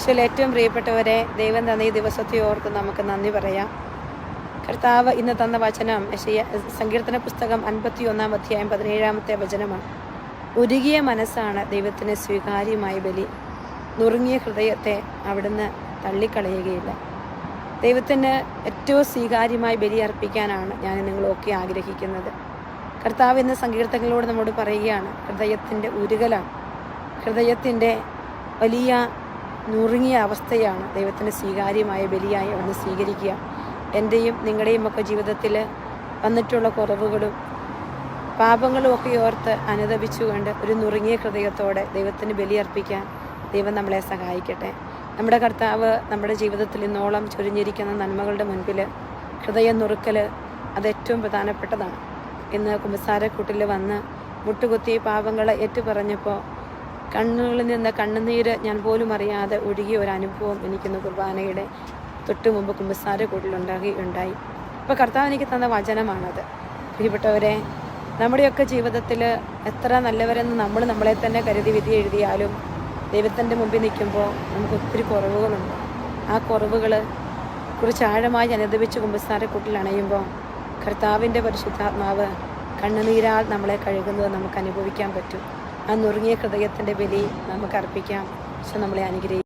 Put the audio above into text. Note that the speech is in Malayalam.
ഈശോയിൽ ഏറ്റവും പ്രിയപ്പെട്ടവരെ, ദൈവം തന്ന ഈ ദിവസത്തെ ഓർത്ത് നമുക്ക് നന്ദി പറയാം. കർത്താവ് ഇന്ന് തന്ന വചനം സങ്കീർത്തന പുസ്തകം 51 അധ്യായം 17 വചനമാണ്. ഉരുകിയ മനസ്സാണ് ദൈവത്തിന് സ്വീകാര്യമായ ബലി, നുറുങ്ങിയ ഹൃദയത്തെ അവിടുന്ന് തള്ളിക്കളയുകയില്ല. ദൈവത്തിന് ഏറ്റവും സ്വീകാര്യമായ ബലി അർപ്പിക്കാനാണ് ഞാൻ നിങ്ങളൊക്കെ ആഗ്രഹിക്കുന്നത്. കർത്താവ് ഇന്ന് സങ്കീർത്തനങ്ങളോട് നമ്മോട് പറയുകയാണ്, ഹൃദയത്തിൻ്റെ ഉരുകലാണ്, ഹൃദയത്തിൻ്റെ വലിയ നുറുങ്ങിയ അവസ്ഥയാണ് ദൈവത്തിന് സ്വീകാര്യമായ ബലിയായി അവിടുന്ന് സ്വീകരിക്കുക. എൻ്റെയും നിങ്ങളുടെയും ഒക്കെ ജീവിതത്തിൽ വന്നിട്ടുള്ള കുറവുകളും പാപങ്ങളും ഒക്കെ ഓർത്ത് അനുതപിച്ചുകൊണ്ട് ഒരു നുറുങ്ങിയ ഹൃദയത്തോടെ ദൈവത്തിന് ബലിയർപ്പിക്കാൻ ദൈവം നമ്മളെ സഹായിക്കട്ടെ. നമ്മുടെ കർത്താവ് നമ്മുടെ ജീവിതത്തിൽ ഇന്നോളം ചൊരിഞ്ഞിരിക്കുന്ന നന്മകളുടെ മുൻപിൽ ഹൃദയം നുറുക്കൽ അത് ഏറ്റവും പ്രധാനപ്പെട്ടതാണ്. ഇന്ന് കുമ്പസാരക്കൂട്ടിൽ വന്ന് മുട്ടുകുത്തി പാപങ്ങളെ ഏറ്റുപറഞ്ഞപ്പോൾ കണ്ണുകളിൽ നിന്ന് കണ്ണുനീര് ഞാൻ പോലും അറിയാതെ ഒഴുകിയ ഒരു അനുഭവം എനിക്കിന്ന് കുർബാനയുടെ തൊട്ട് മുമ്പ് കുമ്പസാരക്കൂട്ടിലുണ്ടായി. അപ്പോൾ കർത്താവ് എനിക്ക് തന്ന വചനമാണത്. പ്രിയപ്പെട്ടവരെ, നമ്മുടെയൊക്കെ ജീവിതത്തിൽ എത്ര നല്ലവരെന്ന് നമ്മളെ തന്നെ കരുതി വിധി എഴുതിയാലും ദൈവത്തിൻ്റെ മുമ്പിൽ നിൽക്കുമ്പോൾ നമുക്ക് ഒത്തിരി കുറവുകളുണ്ട്. ആ കുറവുകൾ കുറിച്ച് ആഴമായി അനുദപിച്ച് കുമ്പസാരക്കൂട്ടിൽ അണയുമ്പോൾ കർത്താവിൻ്റെ പരിശുദ്ധാത്മാവ് കണ്ണുനീരാൽ നമ്മളെ കഴുകുന്നത് നമുക്ക് അനുഭവിക്കാൻ പറ്റും. ആ നുറുങ്ങിയ ഹൃദയത്തിൻ്റെ ബലി നമുക്ക് അർപ്പിക്കാം. പക്ഷെ നമ്മളെ അനുഗ്രഹിക്കും.